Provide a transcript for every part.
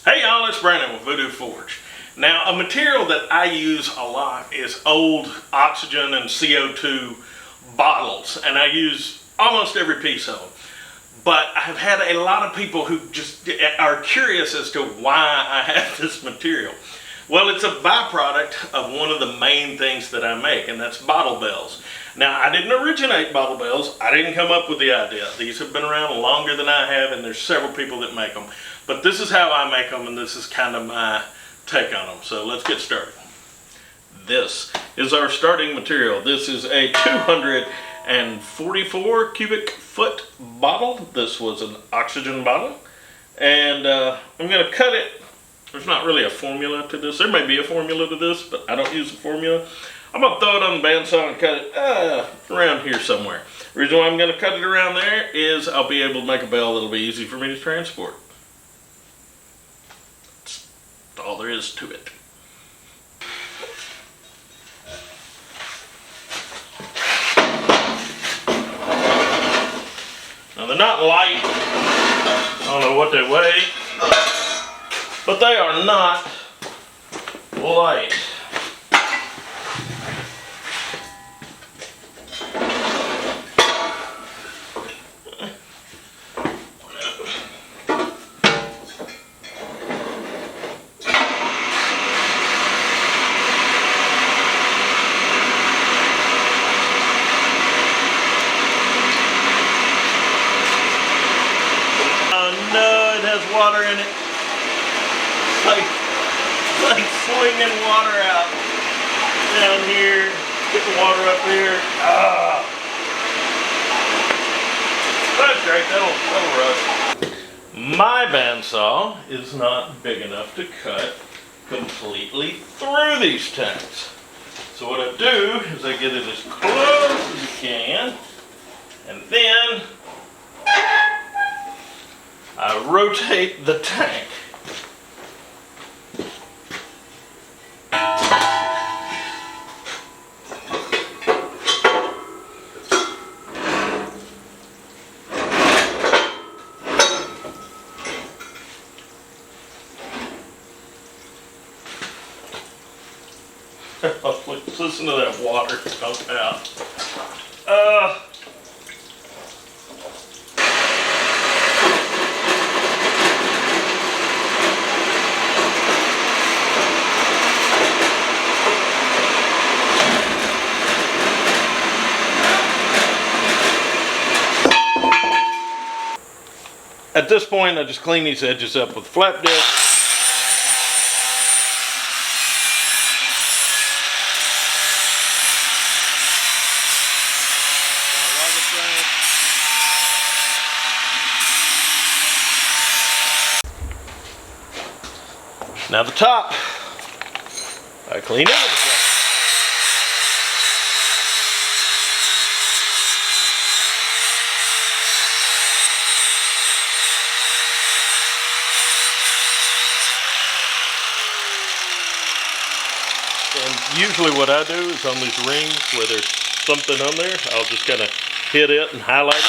Hey y'all, it's Brandon with Voodoo Forge. Now, a material that I use a lot is old oxygen and CO2 bottles, and I use almost every piece of them. But I've had a lot of people who just are curious as to why I have this material. Well, it's a byproduct of one of the main things that I make, and that's bottle bells. Now, I didn't originate bottle bells. I didn't come up with the idea. These have been around longer than I have, and there's several people that make them. But this is how I make them, and this is kind of my take on them. So let's get started. This is our starting material. This is a 244 cubic foot bottle. This was an oxygen bottle. And I'm going to cut it. There's not really a formula to this. There may be a formula to this, but I don't use a formula. I'm going to throw it on the bandsaw and cut it around here somewhere. The reason why I'm going to cut it around there is I'll be able to make a bell that'll be easy for me to transport. That's all there is to it. Now they're not light. I don't know what they weigh, but they are not light. Water in it. It's like slinging water out down here, getting water up here. That's great, that'll rust. My bandsaw is not big enough to cut completely through these tanks. So what I do is I get it as close as I can, and then I rotate the tank. Listen to that water come out. At this point, I just clean these edges up with flap disc. Now the top, I clean it. And usually what I do is on these rings where there's something on there, I'll just kind of hit it and highlight it.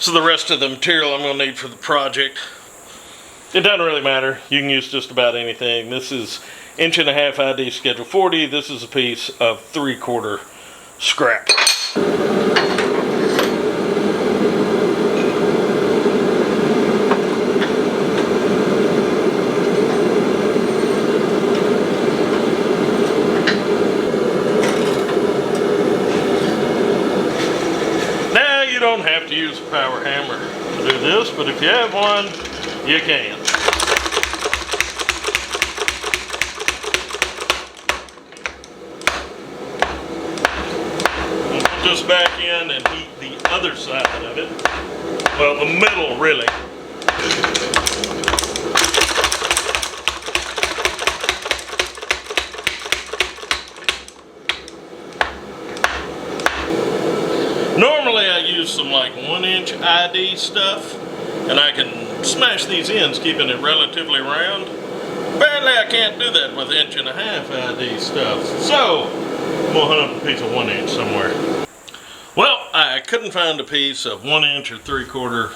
So the rest of the material I'm going to need for the project, it doesn't really matter. You can use just about anything. This is 1.5" ID Schedule 40. This is a piece of 3/4 scrap. Now you don't have to use a power hammer to do this, but if you have one, you can. Just back in and heat the other side of it. Well, the middle, really. Normally I use some like 1" ID stuff, and I can smash these ends, keeping it relatively round. Apparently I can't do that with 1.5" ID stuff. So, I'm gonna hunt up a piece of 1 inch somewhere. Well, I couldn't find a piece of 1 inch or 3/4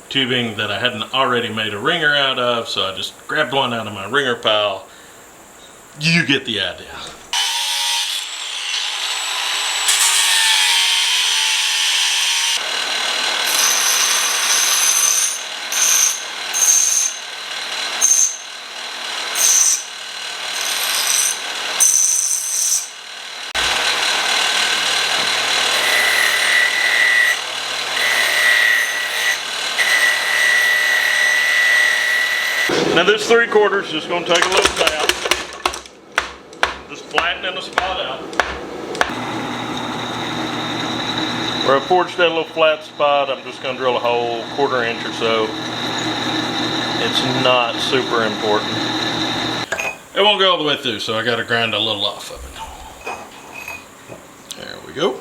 tubing that I hadn't already made a ringer out of, so I just grabbed one out of my ringer pile. You get the idea. Now this 3/4 is just going to take a little tap, just flattening the spot out. Where I forged that little flat spot, I'm just going to drill a hole 1/4 inch or so. It's not super important. It won't go all the way through, so I got to grind a little off of it. There we go.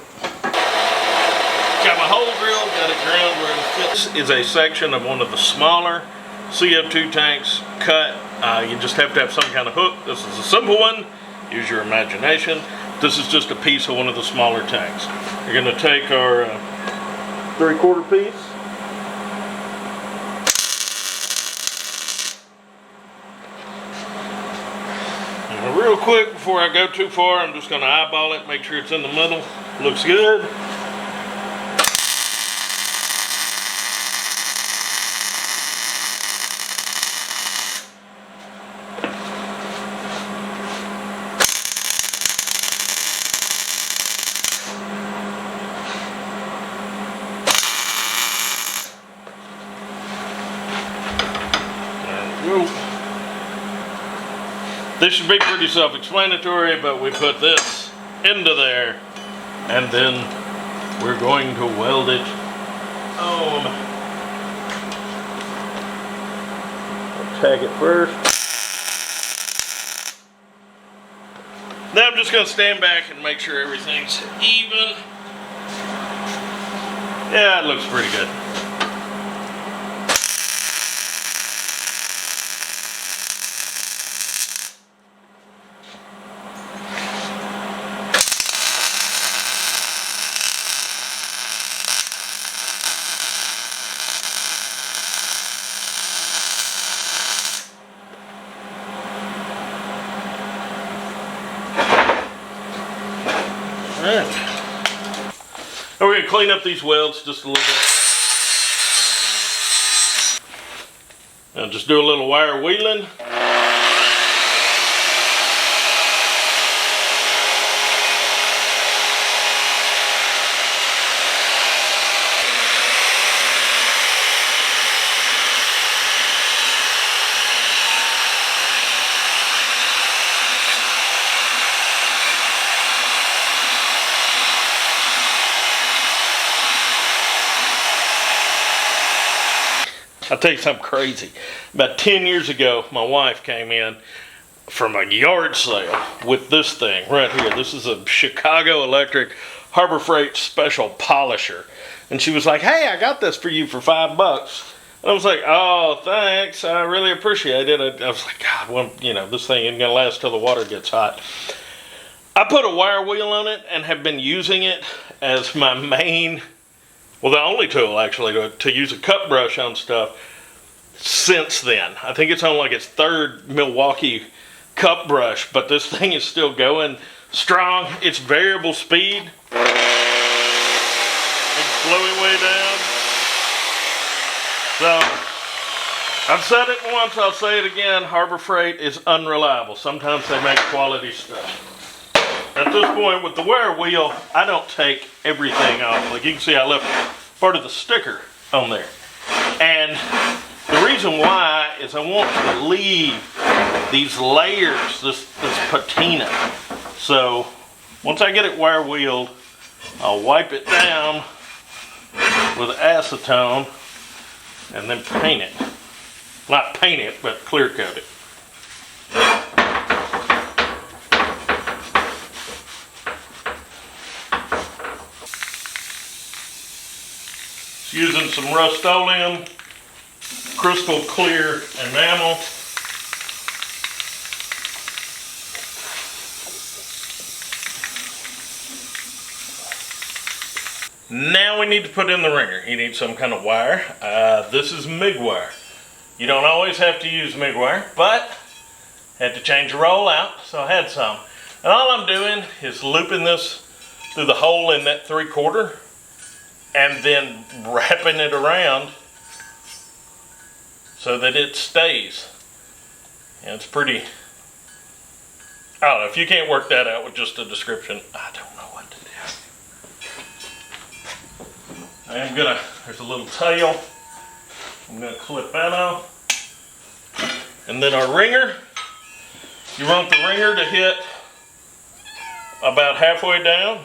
Got my hole drilled, got it ground where it fits. This is a section of one of the smaller CO2 tanks cut. You just have to have some kind of hook. This is a simple one. Use your imagination. This is just a piece of one of the smaller tanks. We're going to take our 3/4 piece. And real quick, before I go too far, I'm just going to eyeball it, make sure it's in the middle. Looks good. This should be pretty self-explanatory, but we put this into there, and then we're going to weld it on. I'll tag it first. Now I'm just going to stand back and make sure everything's even. Yeah, it looks pretty good. Alright. Now we're going to clean up these welds just a little bit. Now just do a little wire wheeling. I'll tell you something crazy. About 10 years ago, my wife came in from a yard sale with this thing right here. This is a Chicago Electric Harbor Freight Special Polisher. And she was like, hey, I got this for you for $5. And I was like, oh, thanks. I really appreciate it. I was like, God, well, you know, this thing isn't going to last till the water gets hot. I put a wire wheel on it and have been using it as my main, well, the only tool actually to use a cut brush on stuff since then. I think it's on like its 3rd Milwaukee cup brush, but this thing is still going strong. It's variable speed. It's slowing way down. So, I've said it once, I'll say it again, Harbor Freight is unreliable. Sometimes they make quality stuff. At this point, with the wire wheel, I don't take everything off. Like you can see, I left part of the sticker on there. And the reason why is I want to leave these layers, this patina. So, once I get it wire wheeled, I'll wipe it down with acetone and then paint it. Not paint it, but clear coat it. Using some Rust-Oleum crystal clear enamel. Now we need to put in the ringer. You need some kind of wire. This is MIG wire. You don't always have to use MIG wire, but I had to change the roll out, so I had some. And all I'm doing is looping this through the hole in that 3/4 and then wrapping it around so that it stays. And it's pretty, I don't know, if you can't work that out with just a description, I don't know what to do. I am gonna, there's a little tail, I'm gonna clip that off. And then our ringer, you want the ringer to hit about halfway down.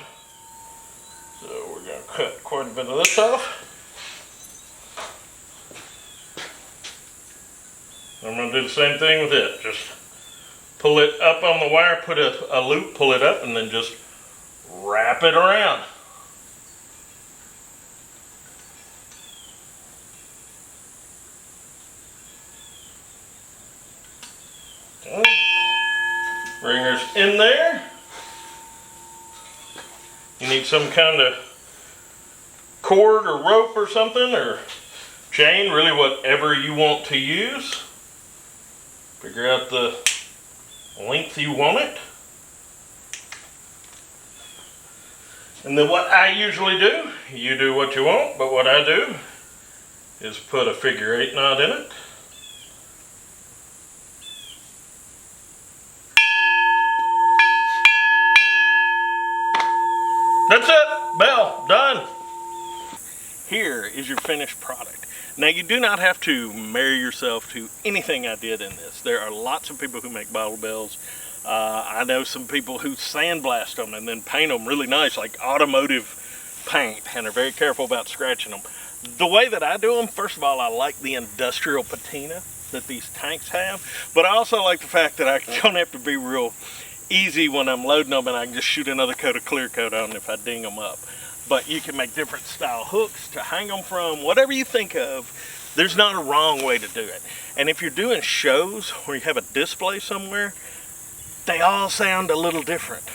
So we're going to cut quite a bit of this off. I'm going to do the same thing with it. Just pull it up on the wire, put a loop, pull it up, and then just wrap it around. Okay. Ringer's in there. You need some kind of cord or rope or something, or chain, really whatever you want to use. Figure out the length you want it. And then what I usually do, you do what you want, but what I do is put a figure 8 knot in it. That's it, bell, done. Here is your finished product. Now you do not have to marry yourself to anything I did in this. There are lots of people who make bottle bells. I know some people who sandblast them and then paint them really nice, like automotive paint, and are very careful about scratching them. The way that I do them, first of all, I like the industrial patina that these tanks have, but I also like the fact that I don't have to be real easy when I'm loading them, and I can just shoot another coat of clear coat on if I ding them up. But you can make different style hooks to hang them from, whatever you think of. There's not a wrong way to do it. And if you're doing shows where you have a display somewhere, they all sound a little different.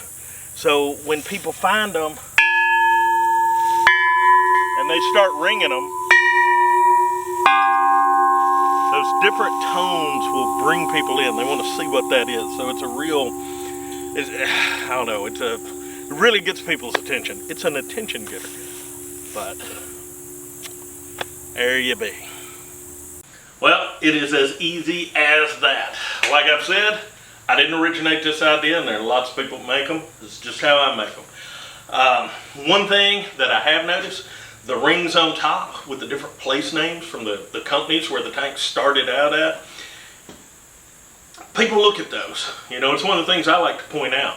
So when people find them and they start ringing them, those different tones will bring people in. They want to see what that is. So it's a real, I don't know, it really gets people's attention. It's an attention getter. But there you be. Well, it is as easy as that. Like I've said, I didn't originate this idea, and there are lots of people that make them. This is just how I make them. One thing that I have noticed, the rings on top with the different place names from the companies where the tank started out at, people look at those. You know, it's one of the things I like to point out.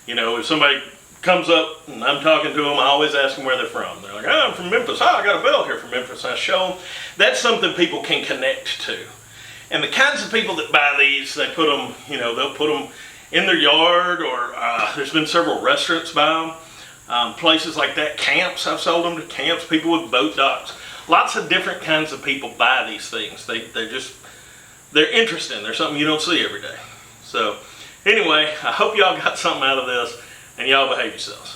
You know, if somebody comes up and I'm talking to them, I always ask them where they're from. They're like, oh, I'm from Memphis. Oh, I got a bell here from Memphis. I show them. That's something people can connect to. And the kinds of people that buy these, they put them, you know, they'll put them in their yard, or there's been several restaurants buy them. Places like that, camps, I've sold them to camps, people with boat docks. Lots of different kinds of people buy these things. They're interesting. They're something you don't see every day. So anyway, I hope y'all got something out of this, and y'all behave yourselves.